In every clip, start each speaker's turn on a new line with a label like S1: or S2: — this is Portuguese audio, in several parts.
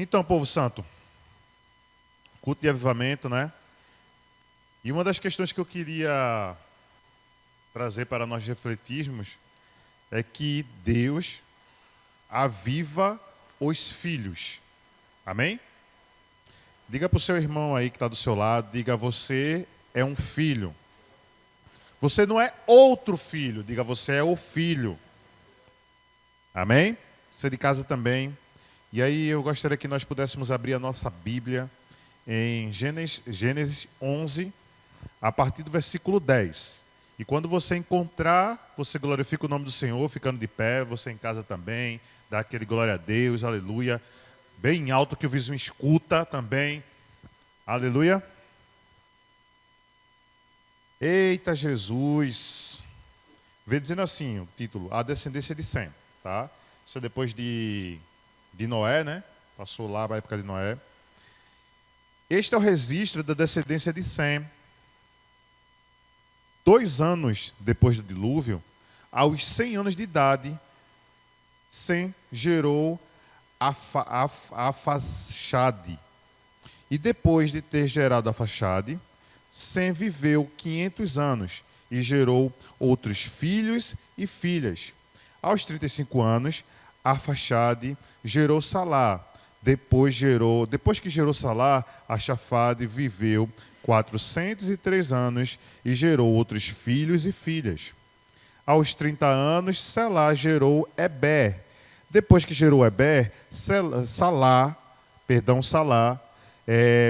S1: Então, povo santo, culto de avivamento, né? E uma das questões que eu queria trazer para nós refletirmos é que Deus aviva os filhos. Amém? Diga para o seu irmão aí que está do seu lado, diga: você é um filho. Você não é outro filho, diga: você é o filho. Amém? Você de casa também. E aí eu gostaria que nós pudéssemos abrir a nossa Bíblia em Gênesis 11, a partir do versículo 10. E quando você encontrar, você glorifica o nome do Senhor, ficando de pé, você em casa também, dá aquele glória a Deus, aleluia, bem alto que o vizinho escuta também, aleluia. Eita Jesus, vê dizendo assim, o título, A Descendência de Sem, tá? Isso é depois de Noé, né? Passou lá a época de Noé. Este é o registro da descendência de Sem. 2 anos depois do dilúvio, aos 100 anos de idade, Sem gerou Arfaxade. E depois de ter gerado Arfaxade, Sem viveu 500 anos e gerou outros filhos e filhas. Aos 35 anos, Arfaxade gerou Salá. Depois que gerou Salá, Arfaxade viveu 403 anos e gerou outros filhos e filhas. Aos 30 anos, Selá gerou Eber. Depois que gerou Eber, Salá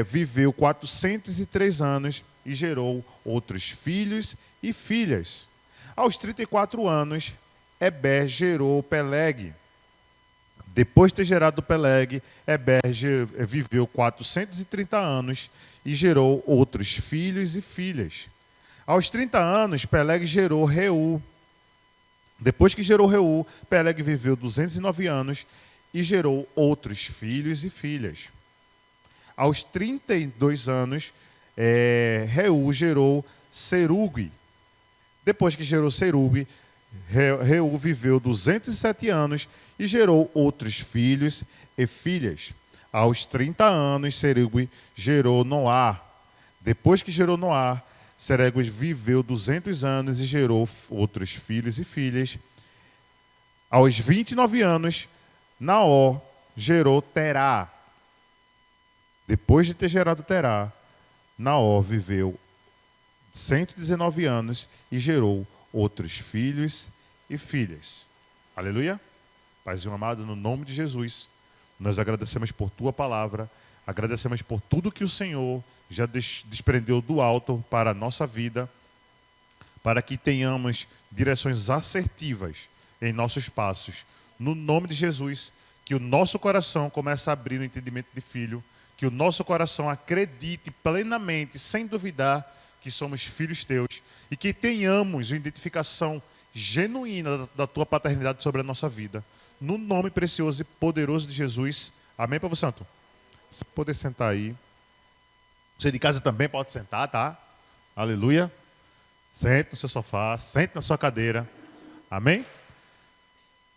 S1: viveu 403 anos e gerou outros filhos e filhas. Aos 34 anos, Eber gerou Peleg. Depois de ter gerado Peleg, Eber viveu 430 anos e gerou outros filhos e filhas. Aos 30 anos, Peleg gerou Reu. Depois que gerou Reu, Peleg viveu 209 anos e gerou outros filhos e filhas. Aos 32 anos, Reu gerou Serugue. Depois que gerou Serugue, Reu viveu 207 anos e gerou outros filhos e filhas. Aos 30 anos, Serugue gerou Noá. Depois que gerou Noá, Serugue viveu 200 anos e gerou outros filhos e filhas. Aos 29 anos, Naor gerou Terá. Depois de ter gerado Terá, Naor viveu 119 anos e gerou outros filhos e filhas. Aleluia. Paizinho amado, no nome de Jesus, nós agradecemos por tua palavra, agradecemos por tudo que o Senhor já desprendeu do alto para a nossa vida, para que tenhamos direções assertivas em nossos passos. No nome de Jesus, que o nosso coração comece a abrir no entendimento de filho, que o nosso coração acredite plenamente, sem duvidar, que somos filhos teus, e que tenhamos uma identificação genuína da tua paternidade sobre a nossa vida. No nome precioso e poderoso de Jesus. Amém, povo santo? Se poder sentar aí. Você de casa também pode sentar, tá? Aleluia. Sente no seu sofá, sente na sua cadeira. Amém?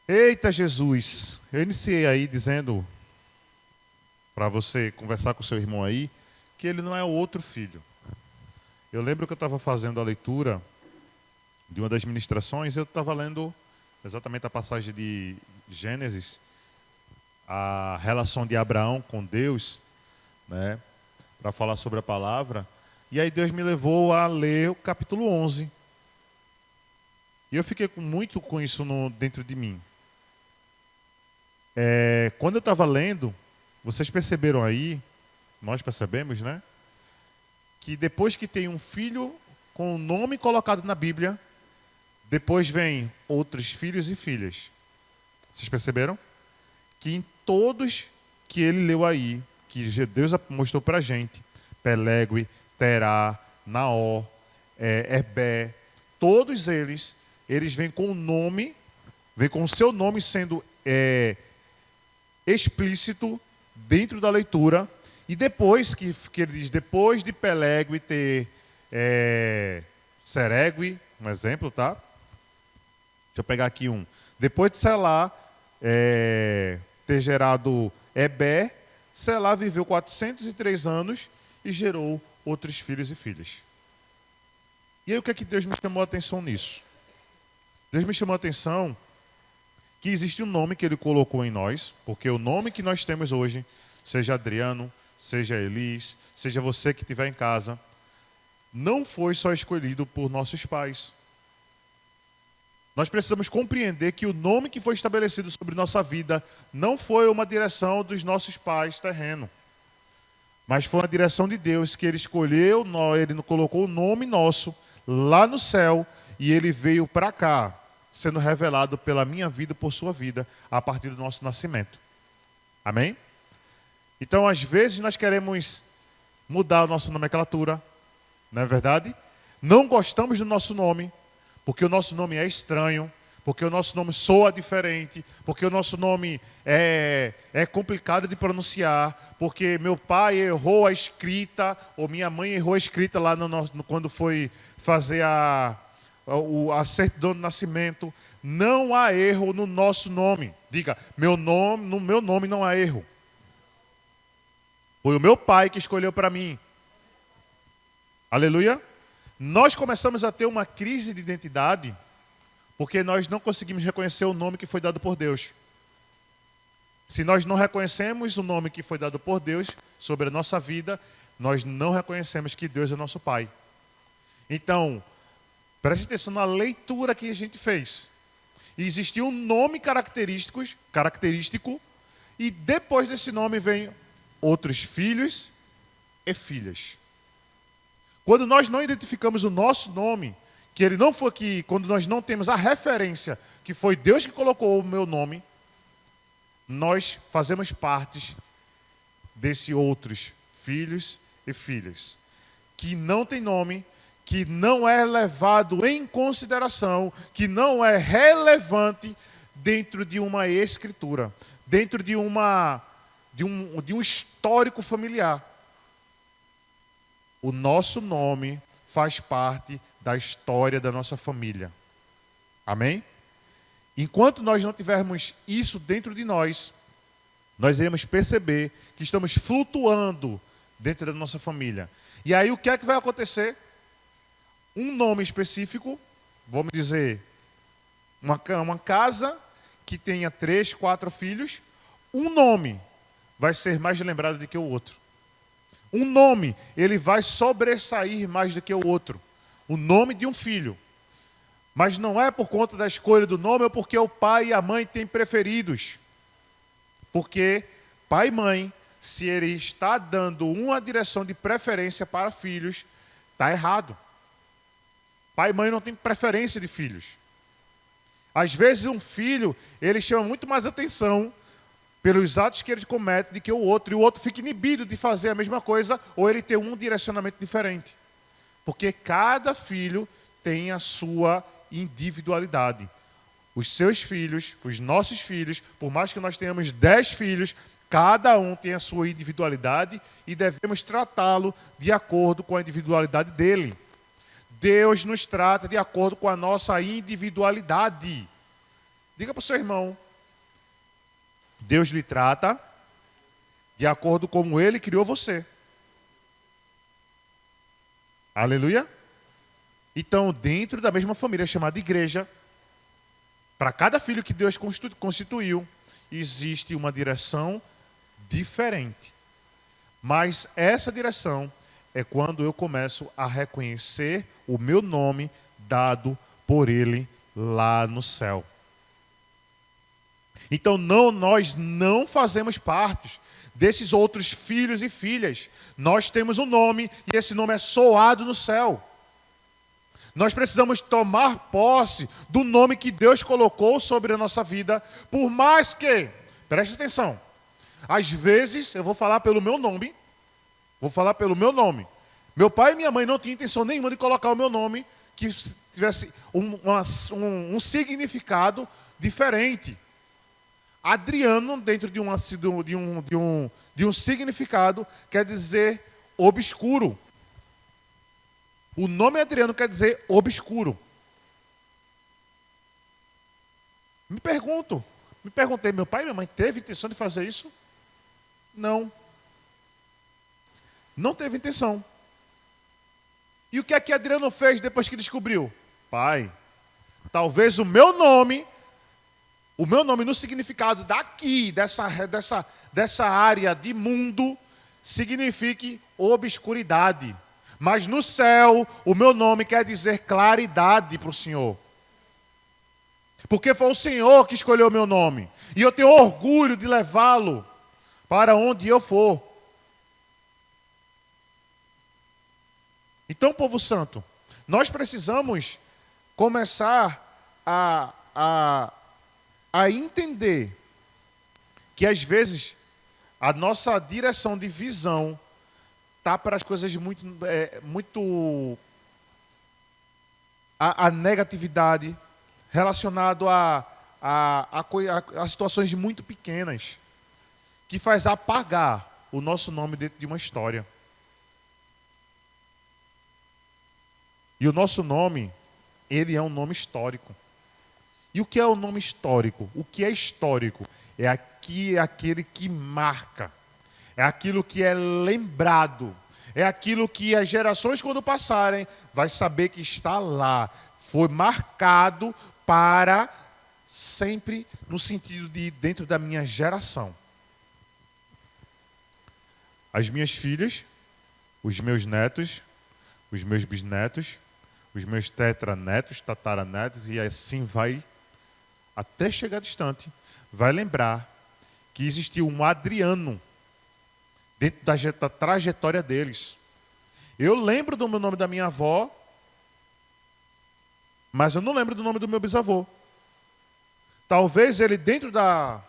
S1: Eita Jesus. Eu iniciei aí dizendo para você conversar com o seu irmão aí que ele não é o outro filho. Eu lembro que eu estava fazendo a leitura de uma das ministrações, eu estava lendo exatamente a passagem de Gênesis, a relação de Abraão com Deus, né, para falar sobre a palavra. E aí Deus me levou a ler o capítulo 11. E eu fiquei muito com isso dentro de mim. Quando eu estava lendo, vocês perceberam aí, nós percebemos, né, que depois que tem um filho com o nome colocado na Bíblia, depois vem outros filhos e filhas. Vocês perceberam? Que em todos que ele leu aí, que Deus mostrou para a gente, Peleg, Terá, Naor, Eber, todos eles vêm com o nome, vêm com o seu nome sendo explícito dentro da leitura. E depois que ele diz, depois de Peleg ter Seregue, um exemplo, tá? Deixa eu pegar aqui um. Depois de Selá ter gerado Eber, Selá viveu 403 anos e gerou outros filhos e filhas. E aí o que é que Deus me chamou a atenção nisso? Deus me chamou a atenção que existe um nome que Ele colocou em nós, porque o nome que nós temos hoje, seja Adriano, seja Elis, seja você que estiver em casa, não foi só escolhido por nossos pais. Nós precisamos compreender que o nome que foi estabelecido sobre nossa vida não foi uma direção dos nossos pais terrenos, mas foi uma direção de Deus que Ele escolheu, Ele colocou o nome nosso lá no céu e Ele veio para cá, sendo revelado pela minha vida, por sua vida, a partir do nosso nascimento. Amém? Então, às vezes, nós queremos mudar a nossa nomenclatura, não é verdade? Não gostamos do nosso nome, porque o nosso nome é estranho, porque o nosso nome soa diferente, porque o nosso nome é complicado de pronunciar, porque meu pai errou a escrita, ou minha mãe errou a escrita lá quando foi fazer a certidão de nascimento. Não há erro no nosso nome. Diga, no meu nome não há erro. Foi o meu pai que escolheu para mim. Aleluia. Nós começamos a ter uma crise de identidade porque nós não conseguimos reconhecer o nome que foi dado por Deus. Se nós não reconhecemos o nome que foi dado por Deus sobre a nossa vida, nós não reconhecemos que Deus é nosso Pai. Então, preste atenção na leitura que a gente fez. Existia um nome característico, e depois desse nome vem outros filhos e filhas. Quando nós não identificamos o nosso nome, que ele não foi aqui, quando nós não temos a referência, que foi Deus que colocou o meu nome, nós fazemos parte desses outros filhos e filhas, que não tem nome, que não é levado em consideração, que não é relevante dentro de uma escritura, dentro de um histórico familiar. O nosso nome faz parte da história da nossa família. Amém? Enquanto nós não tivermos isso dentro de nós, nós iremos perceber que estamos flutuando dentro da nossa família. E aí o que é que vai acontecer? Um nome específico, vamos dizer, uma casa que tenha 3, 4 filhos, um nome vai ser mais lembrado do que o outro. Um nome, ele vai sobressair mais do que o outro. O nome de um filho. Mas não é por conta da escolha do nome ou porque o pai e a mãe têm preferidos. Porque pai e mãe, se ele está dando uma direção de preferência para filhos, está errado. Pai e mãe não têm preferência de filhos. Às vezes um filho, ele chama muito mais atenção pelos atos que ele comete do que o outro, e o outro fica inibido de fazer a mesma coisa, ou ele tem um direcionamento diferente. Porque cada filho tem a sua individualidade. Os seus filhos, os nossos filhos, por mais que nós tenhamos 10 filhos, cada um tem a sua individualidade e devemos tratá-lo de acordo com a individualidade dele. Deus nos trata de acordo com a nossa individualidade. Diga para o seu irmão, Deus lhe trata de acordo com como Ele criou você. Aleluia? Então, dentro da mesma família chamada igreja, para cada filho que Deus constituiu, existe uma direção diferente. Mas essa direção é quando eu começo a reconhecer o meu nome dado por Ele lá no céu. Então nós não fazemos parte desses outros filhos e filhas. Nós temos um nome e esse nome é soado no céu. Nós precisamos tomar posse do nome que Deus colocou sobre a nossa vida, por mais que, preste atenção, às vezes eu vou falar pelo meu nome, Meu pai e minha mãe não tinham intenção nenhuma de colocar o meu nome que tivesse um significado diferente. Adriano, dentro de um significado, quer dizer obscuro. O nome Adriano quer dizer obscuro. Me perguntei, meu pai e minha mãe teve intenção de fazer isso? Não. Não teve intenção. E o que é que Adriano fez depois que descobriu? Pai, talvez o meu nome no significado daqui, dessa área de mundo, signifique obscuridade. Mas no céu, o meu nome quer dizer claridade para o Senhor. Porque foi o Senhor que escolheu o meu nome. E eu tenho orgulho de levá-lo para onde eu for. Então, povo santo, nós precisamos começar a entender que às vezes a nossa direção de visão está para as coisas muito a negatividade relacionado a situações muito pequenas que faz apagar o nosso nome dentro de uma história. E o nosso nome, ele é um nome histórico. E o que é o nome histórico? O que é histórico? É aquele que marca. É aquilo que é lembrado. É aquilo que as gerações, quando passarem, vai saber que está lá. Foi marcado para sempre, no sentido de dentro da minha geração. As minhas filhas, os meus netos, os meus bisnetos, os meus tetranetos, tataranetos, e assim vai até chegar distante, vai lembrar que existiu um Adriano dentro da trajetória deles. Eu lembro do nome da minha avó, mas eu não lembro do nome do meu bisavô. Talvez ele, dentro da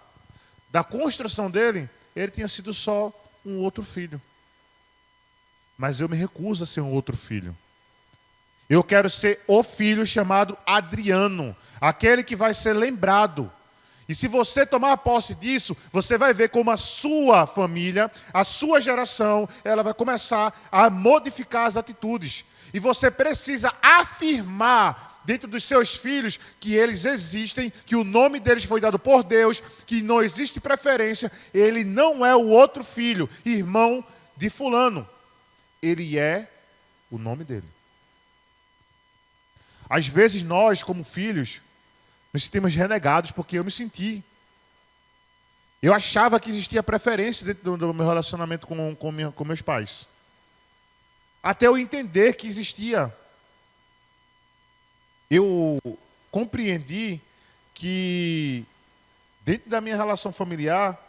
S1: construção dele, ele tenha sido só um outro filho. Mas eu me recuso a ser um outro filho. Eu quero ser o filho chamado Adriano, aquele que vai ser lembrado. E se você tomar posse disso, você vai ver como a sua família, a sua geração, ela vai começar a modificar as atitudes. E você precisa afirmar dentro dos seus filhos que eles existem, que o nome deles foi dado por Deus, que não existe preferência, ele não é o outro filho, irmão de fulano. Ele é o nome dele. Às vezes nós, como filhos, nos sentimos renegados porque eu me senti. Eu achava que existia preferência dentro do meu relacionamento com meus pais. Até eu entender que existia. Eu compreendi que dentro da minha relação familiar,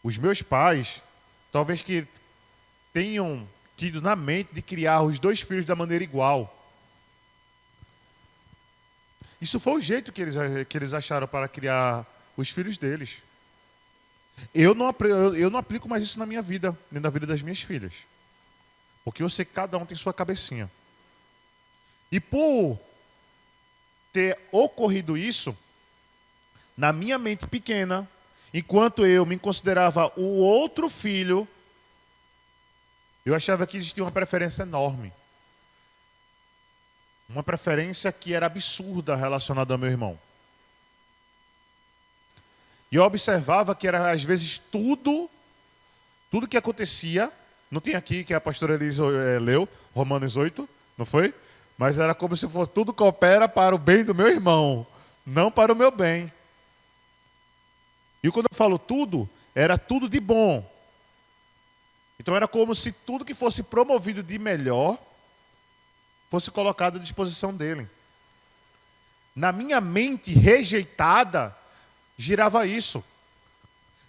S1: os meus pais, talvez que tenham tido na mente de criar os dois filhos da maneira igual. Isso foi o jeito que eles acharam para criar os filhos deles. Eu não aplico mais isso na minha vida, nem na vida das minhas filhas. Porque eu sei que cada um tem sua cabecinha. E por ter ocorrido isso, na minha mente pequena, enquanto eu me considerava o outro filho, eu achava que existia uma preferência enorme. Uma preferência que era absurda relacionada ao meu irmão. E eu observava que era, às vezes, tudo que acontecia, não tem aqui, que a pastora Elis leu, Romanos 8, não foi? Mas era como se fosse tudo coopera para o bem do meu irmão, não para o meu bem. E quando eu falo tudo, era tudo de bom. Então era como se tudo que fosse promovido de melhor fosse colocado à disposição dele. Na minha mente rejeitada, girava isso.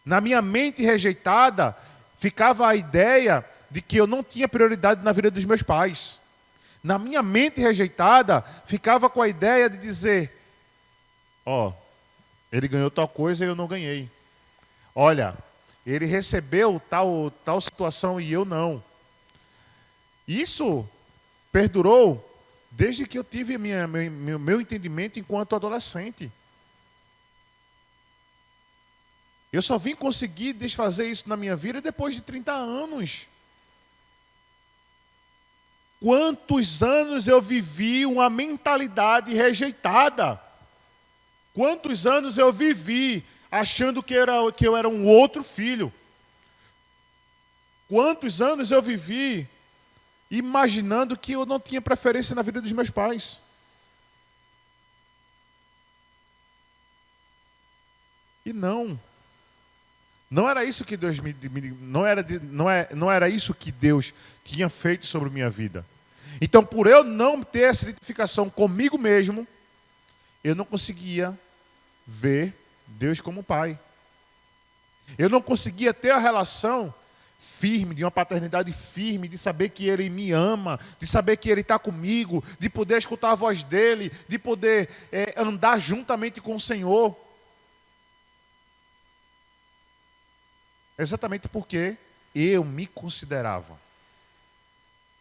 S1: Na minha mente rejeitada, ficava a ideia de que eu não tinha prioridade na vida dos meus pais. Na minha mente rejeitada, ficava com a ideia de dizer, ele ganhou tal coisa e eu não ganhei. Olha, ele recebeu tal situação e eu não. Isso perdurou desde que eu tive meu entendimento enquanto adolescente. Eu só vim conseguir desfazer isso na minha vida depois de 30 anos. Quantos anos eu vivi uma mentalidade rejeitada? Quantos anos eu vivi achando que eu era um outro filho? Quantos anos eu vivi imaginando que eu não tinha preferência na vida dos meus pais. E não. Não era isso que Deus não era isso que Deus tinha feito sobre minha vida. Então, por eu não ter essa identificação comigo mesmo, eu não conseguia ver Deus como pai. Eu não conseguia ter a relação firme, de uma paternidade firme, de saber que Ele me ama, de saber que Ele está comigo, de poder escutar a voz dEle, de poder andar juntamente com o Senhor. Exatamente porque eu me considerava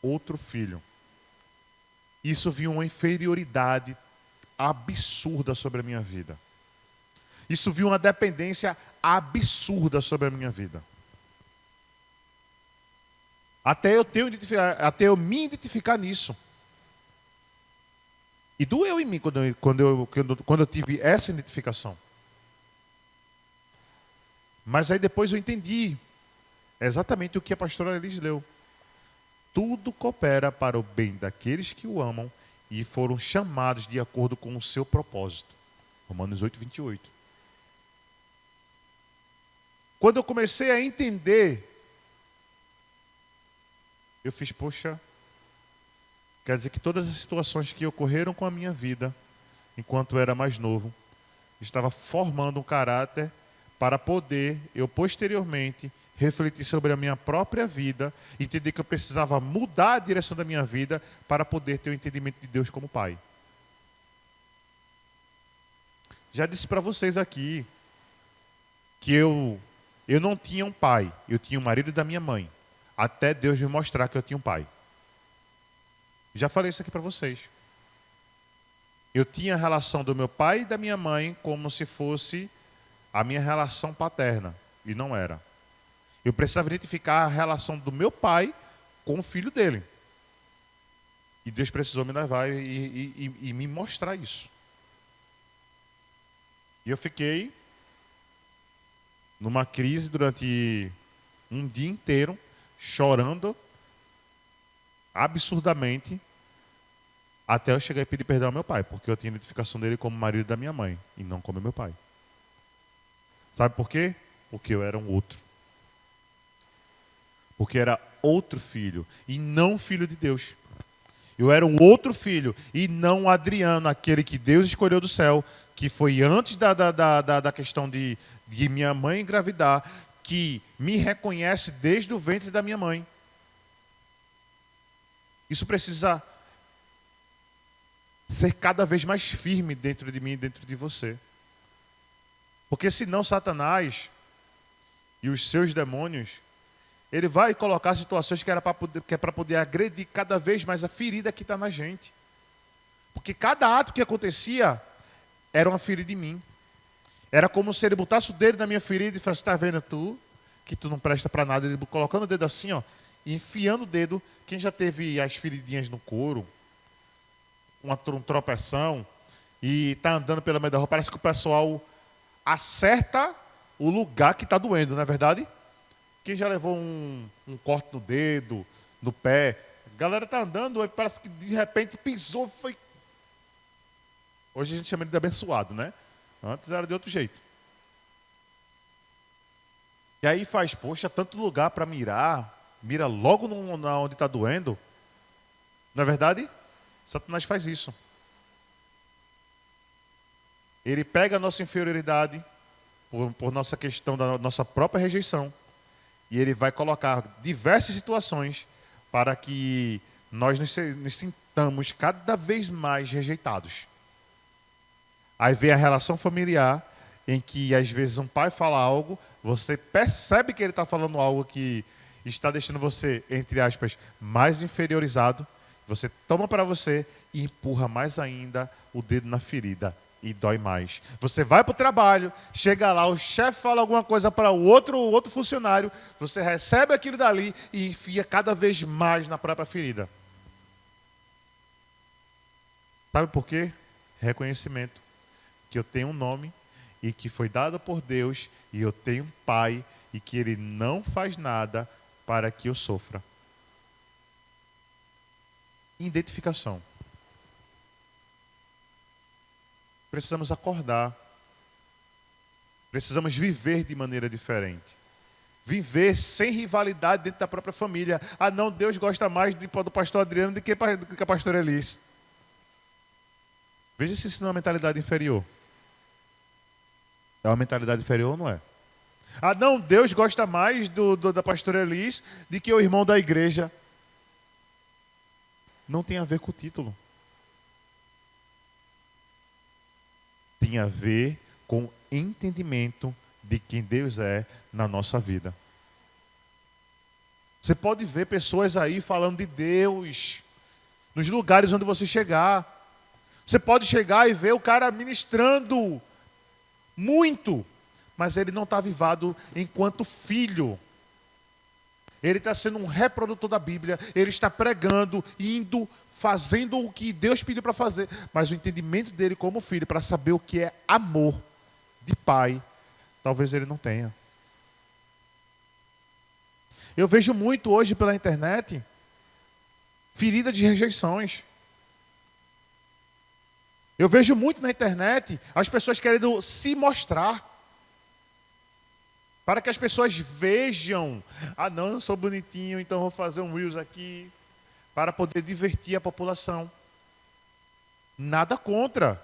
S1: outro filho. Isso vinha uma inferioridade absurda sobre a minha vida. Isso viu uma dependência absurda sobre a minha vida. Até eu me identificar nisso. E doeu em mim quando eu tive essa identificação. Mas aí depois eu entendi exatamente o que a pastora Elis leu. Tudo coopera para o bem daqueles que o amam e foram chamados de acordo com o seu propósito. Romanos 8, 28. Quando eu comecei a entender, eu fiz, poxa, quer dizer que todas as situações que ocorreram com a minha vida, enquanto eu era mais novo, estava formando um caráter para poder, eu posteriormente, refletir sobre a minha própria vida, entender que eu precisava mudar a direção da minha vida para poder ter o entendimento de Deus como Pai. Já disse para vocês aqui que eu não tinha um pai, eu tinha o marido da minha mãe, até Deus me mostrar que eu tinha um pai. Já falei isso aqui para vocês. Eu tinha a relação do meu pai e da minha mãe como se fosse a minha relação paterna, e não era. Eu precisava identificar a relação do meu pai com o filho dele. E Deus precisou me levar e me mostrar isso. E eu fiquei numa crise durante um dia inteiro, chorando absurdamente, até eu chegar e pedir perdão ao meu pai, porque eu tinha a identificação dele como marido da minha mãe, e não como meu pai. Sabe por quê? Porque eu era um outro. Porque era outro filho, e não filho de Deus. Eu era um outro filho, e não Adriano, aquele que Deus escolheu do céu, que foi antes da questão de minha mãe engravidar, que me reconhece desde o ventre da minha mãe. Isso precisa ser cada vez mais firme dentro de mim e dentro de você. Porque senão Satanás e os seus demônios, ele vai colocar situações que é para poder agredir cada vez mais a ferida que está na gente. Porque cada ato que acontecia era uma ferida em mim. Era como se ele botasse o dedo na minha ferida e falasse, está vendo tu, que tu não presta para nada. Ele colocando o dedo assim, ó, e enfiando o dedo. Quem já teve as feridinhas no couro, um tropeção, e está andando pela meio da rua, parece que o pessoal acerta o lugar que está doendo, não é verdade? Quem já levou um corte no dedo, no pé, a galera está andando, parece que de repente pisou, foi... Hoje a gente chama ele de abençoado, né? Antes era de outro jeito. E aí faz, poxa, tanto lugar para mirar, mira logo onde está doendo. Não é verdade? Satanás faz isso. Ele pega a nossa inferioridade, por nossa questão da nossa própria rejeição, e ele vai colocar diversas situações para que nós nos sintamos cada vez mais rejeitados. Aí vem a relação familiar, em que às vezes um pai fala algo, você percebe que ele está falando algo que está deixando você, entre aspas, mais inferiorizado, você toma para você e empurra mais ainda o dedo na ferida e dói mais. Você vai para o trabalho, chega lá, o chefe fala alguma coisa para o outro funcionário, você recebe aquilo dali e enfia cada vez mais na própria ferida. Sabe por quê? Reconhecimento. Que eu tenho um nome e que foi dado por Deus, e eu tenho um pai, e que ele não faz nada para que eu sofra. Identificação. Precisamos acordar. Precisamos viver de maneira diferente. Viver sem rivalidade dentro da própria família. Ah, não, Deus gosta mais do pastor Adriano do que a pastora Elis. Veja se isso não é uma mentalidade inferior. É uma mentalidade inferior ou não é? Ah, não, Deus gosta mais da pastora Elis do que o irmão da igreja. Não tem a ver com o título. Tem a ver com o entendimento de quem Deus é na nossa vida. Você pode ver pessoas aí falando de Deus nos lugares onde você chegar. Você pode chegar e ver o cara ministrando muito, mas ele não está avivado enquanto filho. Ele está sendo um reprodutor da Bíblia, ele está pregando, indo, fazendo o que Deus pediu para fazer, mas o entendimento dele como filho, para saber o que é amor de pai, talvez ele não tenha. Eu vejo muito hoje pela internet ferida de rejeições. Eu vejo muito na internet as pessoas querendo se mostrar. Para que as pessoas vejam. Ah, não, eu sou bonitinho, então vou fazer um Reels aqui. Para poder divertir a população. Nada contra.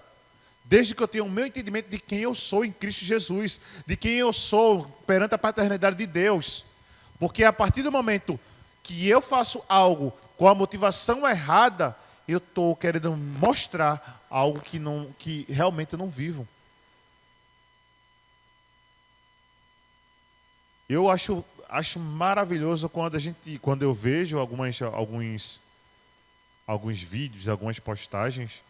S1: Desde que eu tenha o meu entendimento de quem eu sou em Cristo Jesus. De quem eu sou perante a paternidade de Deus. Porque a partir do momento que eu faço algo com a motivação errada, eu estou querendo mostrar algo que realmente eu não vivo. Eu acho maravilhoso quando eu vejo alguns vídeos, algumas postagens,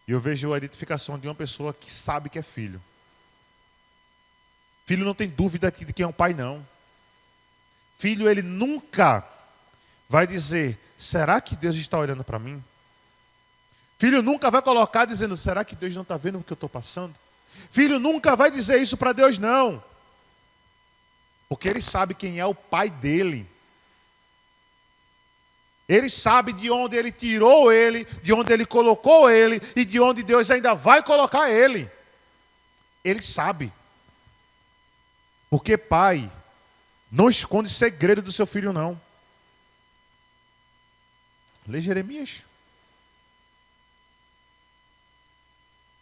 S1: e eu vejo a identificação de uma pessoa que sabe que é filho. Filho não tem dúvida de quem é o pai, não. Filho, ele nunca vai dizer, será que Deus está olhando para mim? Filho nunca vai colocar dizendo, será que Deus não está vendo o que eu estou passando? Filho nunca vai dizer isso para Deus, não. Porque ele sabe quem é o pai dele. Ele sabe de onde ele tirou ele, de onde ele colocou ele e de onde Deus ainda vai colocar ele. Ele sabe. Porque pai não esconde segredo do seu filho, não. Lê Jeremias.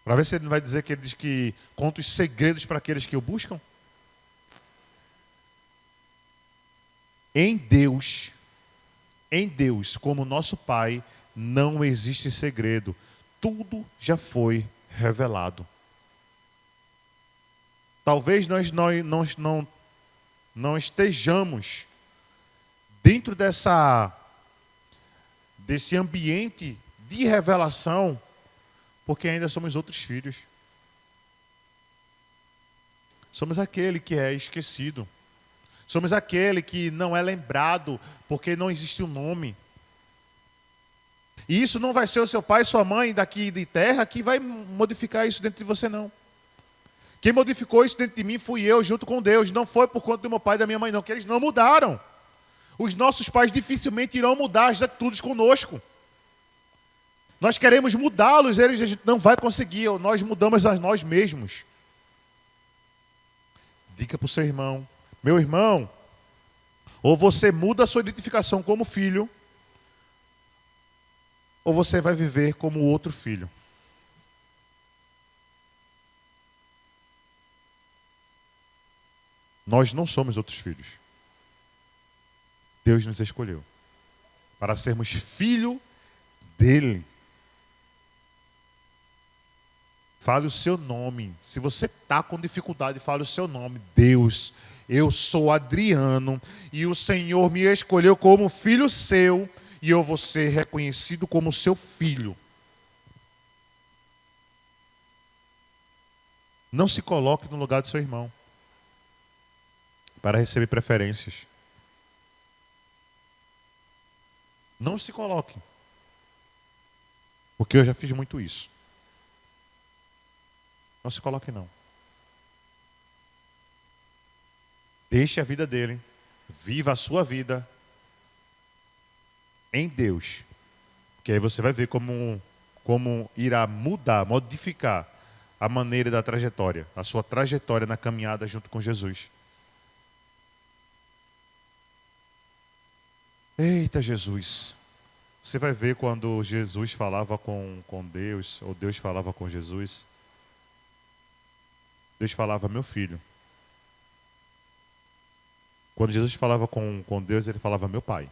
S1: Para ver se ele não vai dizer que ele diz que conta os segredos para aqueles que o buscam. Em Deus, como nosso Pai, não existe segredo. Tudo já foi revelado. Talvez nós não estejamos dentro desse ambiente de revelação, porque ainda somos outros filhos. Somos aquele que é esquecido. Somos aquele que não é lembrado porque não existe um nome. E isso não vai ser o seu pai e sua mãe daqui de terra que vai modificar isso dentro de você, não. Quem modificou isso dentro de mim fui eu, junto com Deus. Não foi por conta do meu pai e da minha mãe, não, que eles não mudaram. Os nossos pais dificilmente irão mudar as atitudes conosco. Nós queremos mudá-los, a gente não vai conseguir. Nós mudamos a nós mesmos. Dica para o seu irmão. Meu irmão, ou você muda a sua identificação como filho, ou você vai viver como outro filho. Nós não somos outros filhos. Deus nos escolheu para sermos filho dele. Fale o seu nome. Se você está com dificuldade, fale o seu nome. Deus, eu sou Adriano e o Senhor me escolheu como filho seu e eu vou ser reconhecido como seu filho. Não se coloque no lugar do seu irmão para receber preferências. Não se coloque. Porque eu já fiz muito isso. Não se coloque, não. Deixe a vida dele. Viva a sua vida em Deus. Que aí você vai ver como irá mudar, modificar a maneira da trajetória, a sua trajetória na caminhada junto com Jesus. Eita Jesus! Você vai ver quando Jesus falava com Deus, ou Deus falava com Jesus. Deus falava, meu filho. Quando Jesus falava com Deus, ele falava, meu pai.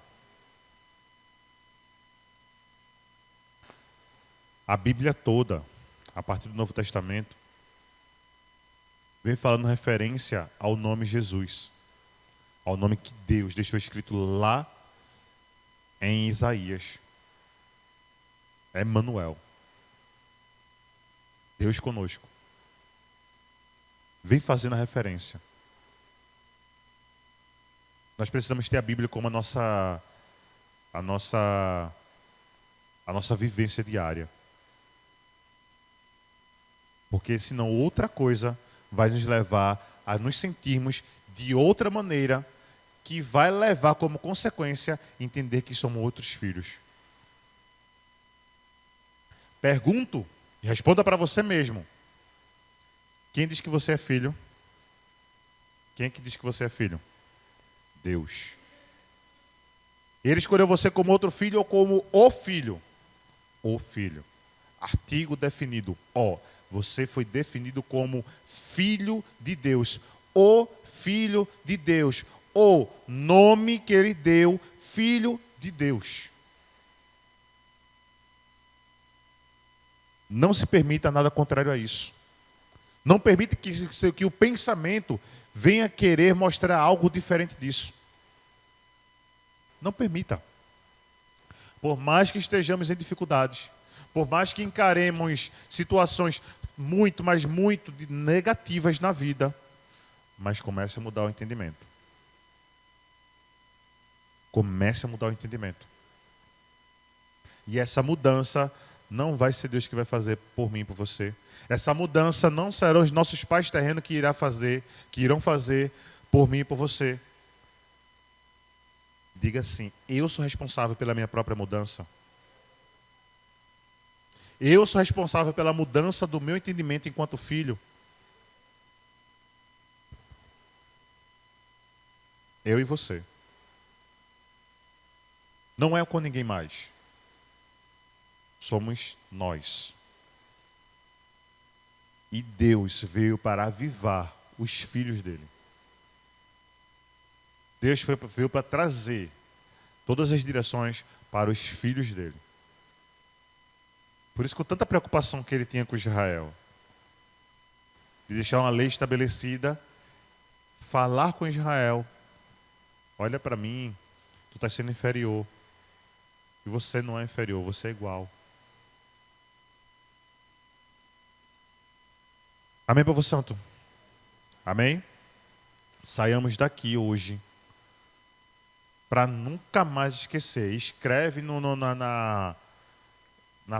S1: A Bíblia toda, a partir do Novo Testamento, vem falando referência ao nome Jesus. Ao nome que Deus deixou escrito lá em Isaías. Emmanuel. Deus conosco. Vem fazendo a referência. Nós precisamos ter a Bíblia como a nossa vivência diária. Porque senão outra coisa vai nos levar a nos sentirmos de outra maneira, que vai levar como consequência entender que somos outros filhos. Pergunto e responda para você mesmo. Quem diz que você é filho? Quem é que diz que você é filho? Deus. Ele escolheu você como outro filho ou como o filho? O filho. Artigo definido. Você foi definido como filho de Deus. O filho de Deus. O nome que ele deu, filho de Deus. Não se permita nada contrário a isso. Não permita que o pensamento venha querer mostrar algo diferente disso. Não permita. Por mais que estejamos em dificuldades, por mais que encaremos situações muito, mas muito negativas na vida, mas comece a mudar o entendimento. Comece a mudar o entendimento. E essa mudança não vai ser Deus que vai fazer por mim e por você. Essa mudança não serão os nossos pais terrenos que irão fazer por mim e por você. Diga assim: eu sou responsável pela minha própria mudança. Eu sou responsável pela mudança do meu entendimento enquanto filho. Eu e você. Não é com ninguém mais. Somos nós. E Deus veio para avivar os filhos dele. Deus veio para trazer todas as direções para os filhos dele. Por isso, com tanta preocupação que ele tinha com Israel, de deixar uma lei estabelecida, falar com Israel: olha para mim, tu está sendo inferior. E você não é inferior, você é igual. Amém, povo santo? Amém? Saiamos daqui hoje para nunca mais esquecer. Escreve na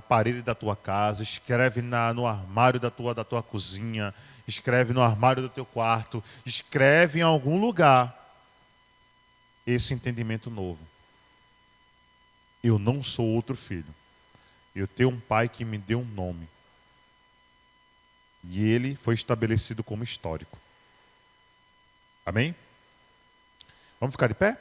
S1: parede da tua casa, escreve no armário da tua cozinha, escreve no armário do teu quarto, escreve em algum lugar esse entendimento novo. Eu não sou outro filho. Eu tenho um pai que me deu um nome. E ele foi estabelecido como histórico. Amém? Vamos ficar de pé?